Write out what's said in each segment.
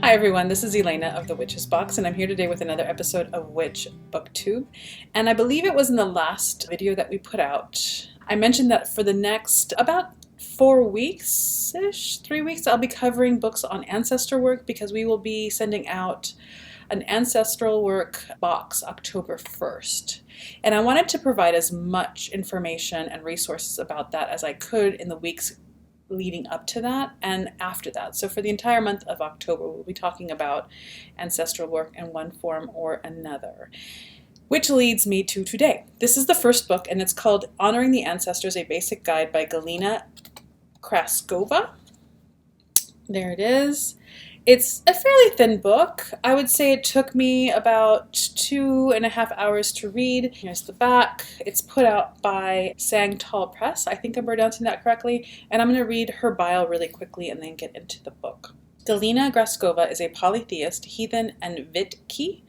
Hi everyone, this is Elena of the Witches Box, and I'm here today with another episode of WitchBooktube. And I believe it was in the last video that we put out, I mentioned that for the next about 4 weeks-ish, 3 weeks, I'll be covering books on ancestor work because we will be sending out an ancestral work box October 1st. And I wanted to provide as much information and resources about that as I could in the weeks leading up to that and after that. So for the entire month of October, we'll be talking about ancestral work in one form or another. Which leads me to today. This is the first book, and it's called Honoring the Ancestors, A Basic Guide by Galina, Krasskova. There it is. It's a fairly thin book. I would say it took me about 2.5 hours to read. Here's the back. It's put out by Tall Press. I think I'm pronouncing that correctly. And I'm going to read her bio really quickly and then get into the book. Galina Krasskova is a polytheist, heathen, and Vitki.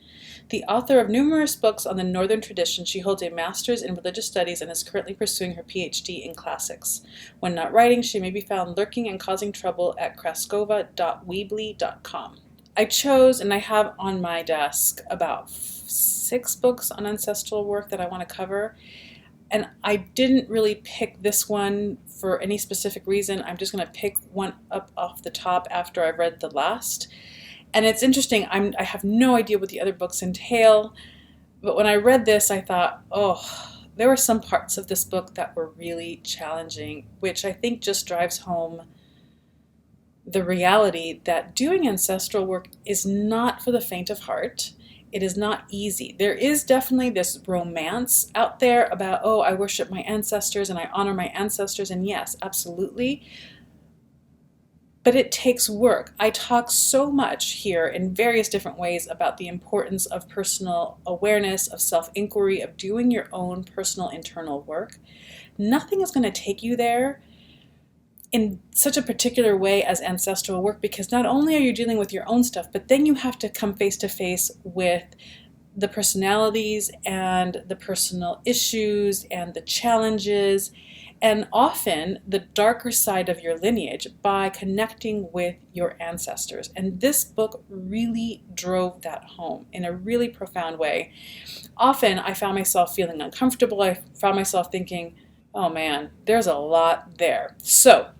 The author of numerous books on the Northern tradition, she holds a master's in religious studies and is currently pursuing her PhD in classics. When not writing, she may be found lurking and causing trouble at krasskova.weebly.com. I chose, and I have on my desk, about 6 books on ancestral work that I want to cover. And I didn't really pick this one for any specific reason. I'm just going to pick one up off the top after I've read the last. And it's interesting, I have no idea what the other books entail, but when I read this, I thought, oh, there were some parts of this book that were really challenging, which I think just drives home the reality that doing ancestral work is not for the faint of heart. It is not easy. There is definitely this romance out there about, oh, I worship my ancestors and I honor my ancestors, and yes, absolutely. But it takes work. I talk so much here in various different ways about the importance of personal awareness, of self-inquiry, of doing your own personal internal work. Nothing is going to take you there in such a particular way as ancestral work, because not only are you dealing with your own stuff, but then you have to come face to face with the personalities and the personal issues and the challenges, and often the darker side of your lineage by connecting with your ancestors. And this book really drove that home in a really profound way. Often I found myself feeling uncomfortable. I found myself thinking, oh man, there's a lot there. So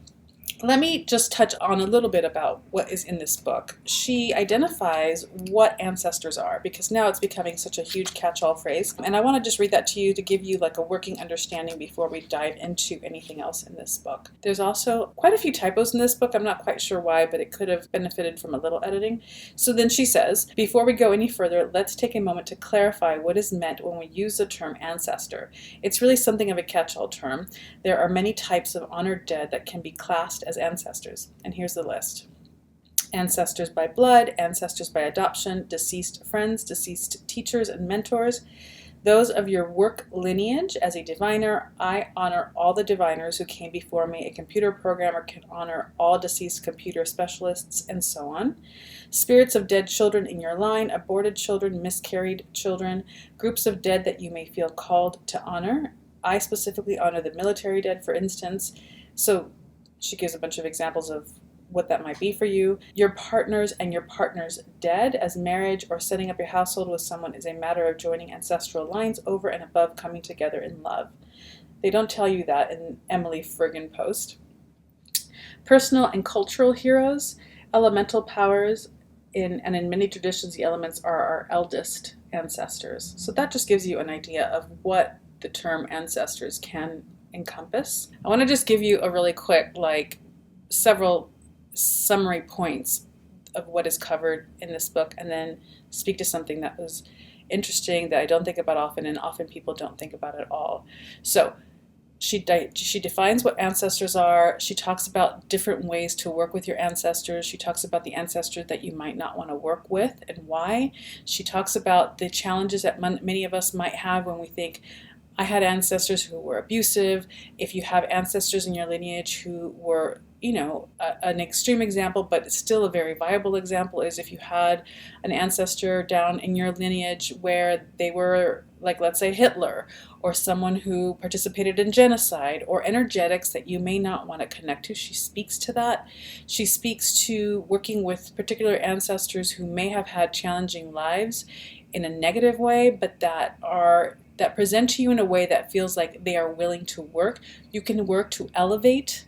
let me just touch on a little bit about what is in this book. She identifies what ancestors are, because now it's becoming such a huge catch-all phrase. And I want to just read that to you to give you like a working understanding before we dive into anything else in this book. There's also quite a few typos in this book. I'm not quite sure why, but it could have benefited from a little editing. So then she says, before we go any further, let's take a moment to clarify what is meant when we use the term ancestor. It's really something of a catch-all term. There are many types of honored dead that can be classed as ancestors, and here's the list. Ancestors by blood, ancestors by adoption, deceased friends, deceased teachers and mentors, those of your work lineage. As a diviner, I honor all the diviners who came before me. A computer programmer can honor all deceased computer specialists, and so on. Spirits of dead children in your line, aborted children, miscarried children, groups of dead that you may feel called to honor. I specifically honor the military dead, for instance. So she gives a bunch of examples of what that might be for you. Your partners and your partner's dead, as marriage or setting up your household with someone is a matter of joining ancestral lines over and above coming together in love. They don't tell you that in Emily Friggin post. Personal and cultural heroes, elemental powers, and in many traditions the elements are our eldest ancestors. So that just gives you an idea of what the term ancestors can encompass. I want to just give you a really quick, several summary points of what is covered in this book, and then speak to something that was interesting that I don't think about often, and often people don't think about at all. So she defines what ancestors are. She talks about different ways to work with your ancestors. She talks about the ancestors that you might not want to work with and why. She talks about the challenges that many of us might have when we think, I had ancestors who were abusive. If you have ancestors in your lineage who were, an extreme example, but it's still a very viable example, is if you had an ancestor down in your lineage where they were, like, let's say Hitler, or someone who participated in genocide, or energetics that you may not want to connect to. She speaks to that. She speaks to working with particular ancestors who may have had challenging lives in a negative way, but that present to you in a way that feels like they are willing to work. You can work to elevate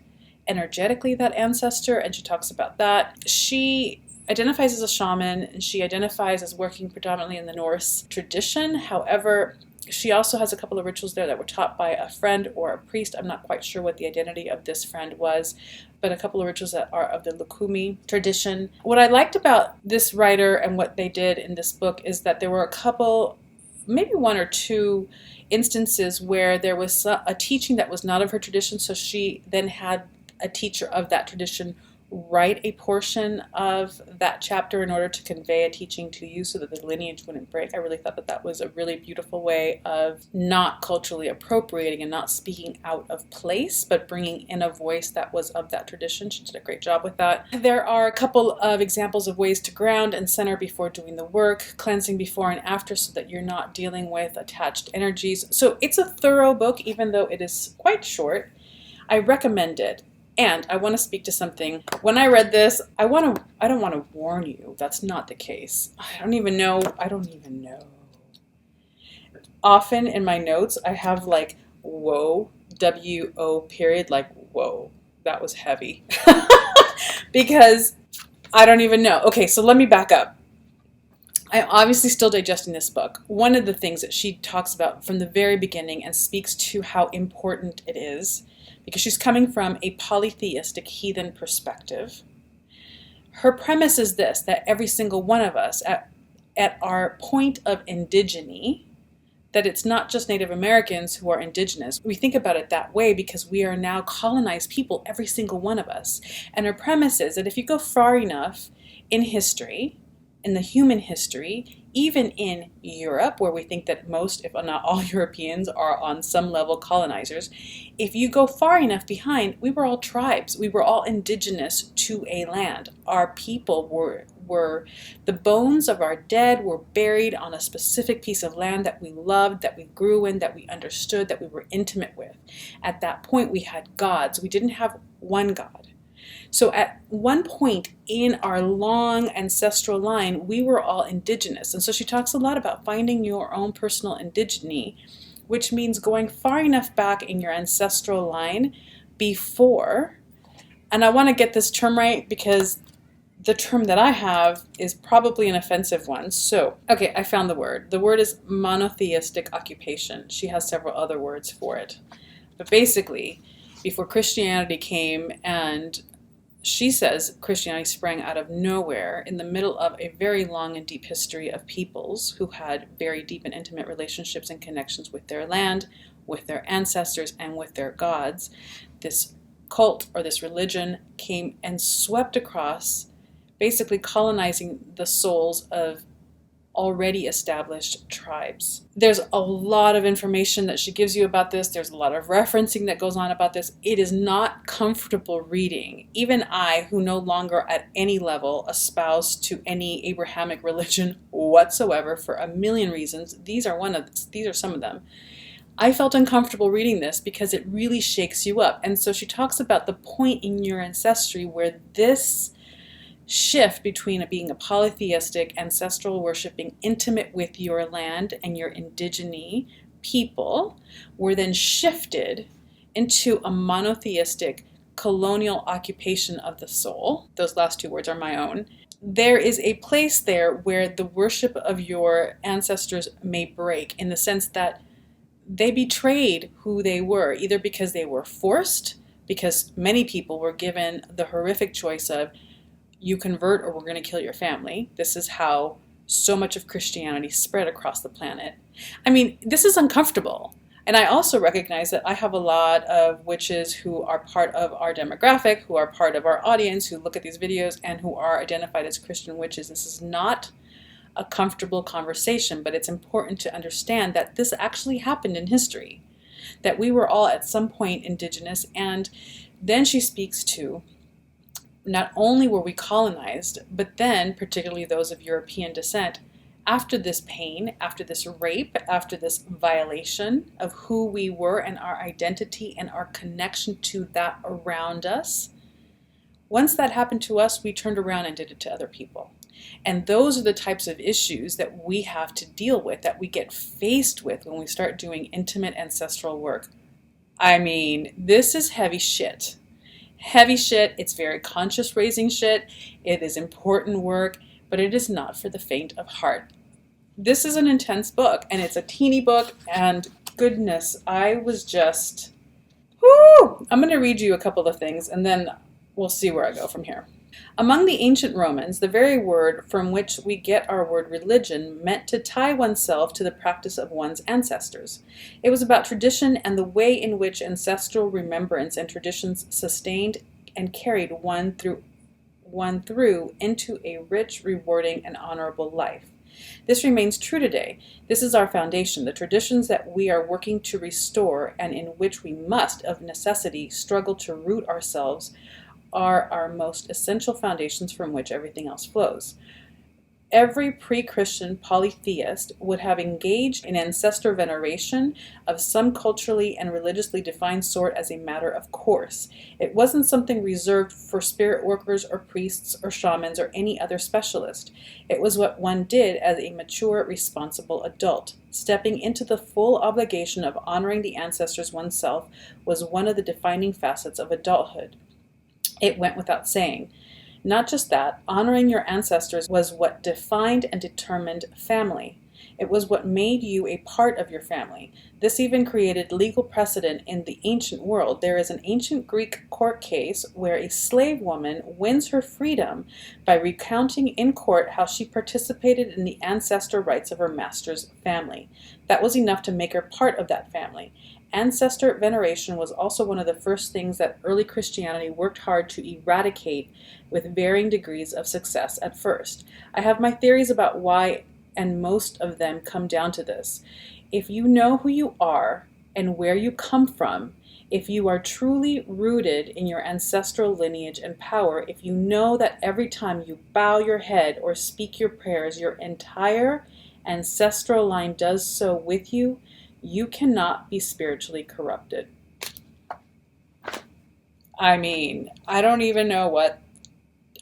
energetically that ancestor, and she talks about that. She identifies as a shaman, and she identifies as working predominantly in the Norse tradition. However, she also has a couple of rituals there that were taught by a friend or a priest. I'm not quite sure what the identity of this friend was, but a couple of rituals that are of the Lukumi tradition. What I liked about this writer and what they did in this book is that there were a couple, maybe one or two instances where there was a teaching that was not of her tradition, so she then had a teacher of that tradition write a portion of that chapter in order to convey a teaching to you so that the lineage wouldn't break. I really thought that that was a really beautiful way of not culturally appropriating and not speaking out of place, but bringing in a voice that was of that tradition. She did a great job with that. There are a couple of examples of ways to ground and center before doing the work, cleansing before and after so that you're not dealing with attached energies. So it's a thorough book, even though it is quite short. I recommend it. And I want to speak to something. When I read this, I don't want to warn you. That's not the case. I don't even know. Often in my notes, I have like, whoa, W-O period, like, whoa, that was heavy. Because I don't even know. Okay, so let me back up. I'm obviously still digesting this book. One of the things that she talks about from the very beginning and speaks to how important it is, because she's coming from a polytheistic heathen perspective. Her premise is this, that every single one of us at our point of indigeny, that it's not just Native Americans who are indigenous. We think about it that way because we are now colonized people, every single one of us. And her premise is that if you go far enough in history, in the human history, even in Europe, where we think that most, if not all, Europeans are on some level colonizers, if you go far enough behind, we were all tribes. We were all indigenous to a land. Our people were the bones of our dead were buried on a specific piece of land that we loved, that we grew in, that we understood, that we were intimate with. At that point, we had gods. We didn't have one God. So at one point in our long ancestral line, we were all indigenous. And so she talks a lot about finding your own personal indigeny, which means going far enough back in your ancestral line before, and I want to get this term right because the term that I have is probably an offensive one. So, okay, I found the word. The word is monotheistic occupation. She has several other words for it. But basically, before Christianity came, and she says Christianity sprang out of nowhere in the middle of a very long and deep history of peoples who had very deep and intimate relationships and connections with their land, with their ancestors, and with their gods. This cult or this religion came and swept across, basically colonizing the souls of already established tribes. There's a lot of information that she gives you about this. There's a lot of referencing that goes on about this. It is not comfortable reading. Even I, who no longer at any level espouse to any Abrahamic religion whatsoever for a million reasons, these are some of them. I felt uncomfortable reading this because it really shakes you up. And so she talks about the point in your ancestry where this shift between being a polytheistic, ancestral worshiping, intimate with your land and your indigeny people, were then shifted into a monotheistic, colonial occupation of the soul. Those last two words are my own. There is a place there where the worship of your ancestors may break, in the sense that they betrayed who they were, either because they were forced, because many people were given the horrific choice of, you convert or we're going to kill your family. This is how so much of Christianity spread across the planet. I mean, this is uncomfortable. And I also recognize that I have a lot of witches who are part of our demographic, who are part of our audience, who look at these videos and who are identified as Christian witches. This is not a comfortable conversation, but it's important to understand that this actually happened in history, that we were all at some point indigenous. And then she speaks to not only were we colonized, but then, particularly those of European descent, after this pain, after this rape, after this violation of who we were and our identity and our connection to that around us, once that happened to us, we turned around and did it to other people. And those are the types of issues that we have to deal with, that we get faced with when we start doing intimate ancestral work. I mean, this is heavy shit. Heavy shit. It's very conscious raising shit. It is important work, but it is not for the faint of heart. This is an intense book, and it's a teeny book, and goodness, I was just, whoo! I'm going to read you a couple of things, and then we'll see where I go from here. Among the ancient Romans, the very word from which we get our word religion meant to tie oneself to the practice of one's ancestors. It was about tradition and the way in which ancestral remembrance and traditions sustained and carried one through into a rich, rewarding, and honorable life. This remains true today. This is our foundation, the traditions that we are working to restore and in which we must, of necessity, struggle to root ourselves, are our most essential foundations from which everything else flows. Every pre-Christian polytheist would have engaged in ancestor veneration of some culturally and religiously defined sort as a matter of course. It wasn't something reserved for spirit workers or priests or shamans or any other specialist. It was what one did as a mature, responsible adult. Stepping into the full obligation of honoring the ancestors oneself was one of the defining facets of adulthood. It went without saying. Not just that, honoring your ancestors was what defined and determined family. It was what made you a part of your family. This even created legal precedent in the ancient world. There is an ancient Greek court case where a slave woman wins her freedom by recounting in court how she participated in the ancestor rites of her master's family. That was enough to make her part of that family. Ancestor veneration was also one of the first things that early Christianity worked hard to eradicate, with varying degrees of success at first. I have my theories about why, and most of them come down to this. If you know who you are and where you come from, if you are truly rooted in your ancestral lineage and power, if you know that every time you bow your head or speak your prayers, your entire ancestral line does so with you, you cannot be spiritually corrupted. I mean, I don't even know what.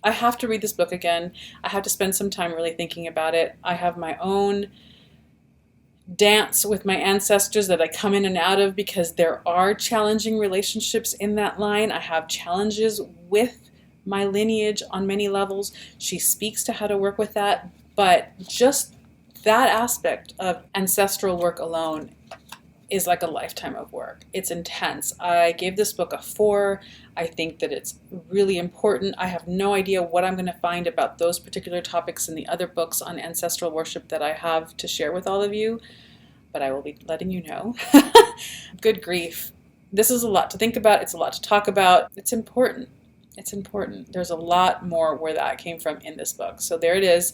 I have to read this book again. I have to spend some time really thinking about it. I have my own dance with my ancestors that I come in and out of because there are challenging relationships in that line. I have challenges with my lineage on many levels. She speaks to how to work with that, but just that aspect of ancestral work alone is like a lifetime of work. It's intense. I gave this book a 4. I think that it's really important. I have no idea what I'm going to find about those particular topics in the other books on ancestral worship that I have to share with all of you, but I will be letting you know. Good grief. This is a lot to think about. It's a lot to talk about. It's important. It's important. There's a lot more where that came from in this book. So there it is,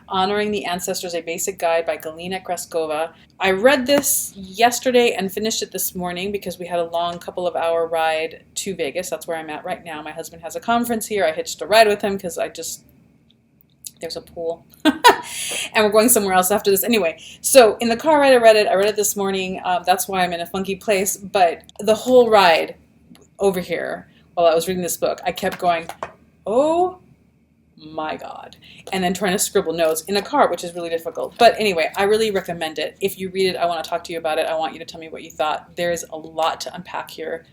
Honoring the Ancestors, a Basic Guide by Galina Krasskova. I read this yesterday and finished it this morning because we had a long couple of hour ride to Vegas. That's where I'm at right now. My husband has a conference here. I hitched a ride with him because there's a pool. And we're going somewhere else after this. Anyway, so in the car ride I read it this morning. That's why I'm in a funky place. But the whole ride over here, while I was reading this book, I kept going, oh my God, and then trying to scribble notes in a car, which is really difficult. But anyway, I really recommend it. If you read it, I want to talk to you about it. I want you to tell me what you thought. There's a lot to unpack here.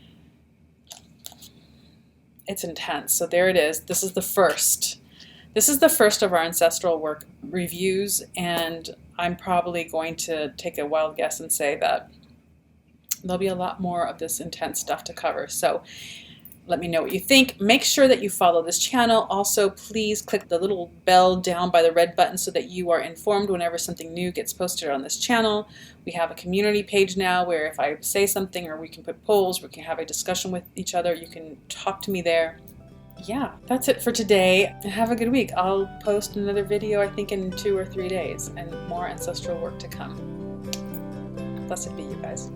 It's intense. So there it is. This is the first. This is the first of our ancestral work reviews, and I'm probably going to take a wild guess and say that there'll be a lot more of this intense stuff to cover. So let me know what you think. Make sure that you follow this channel. Also, please click the little bell down by the red button so that you are informed whenever something new gets posted on this channel. We have a community page now where if I say something, or we can put polls, we can have a discussion with each other. You can talk to me there. Yeah, that's it for today. Have a good week. I'll post another video, I think, in 2 or 3 days, and more ancestral work to come. Blessed be you guys.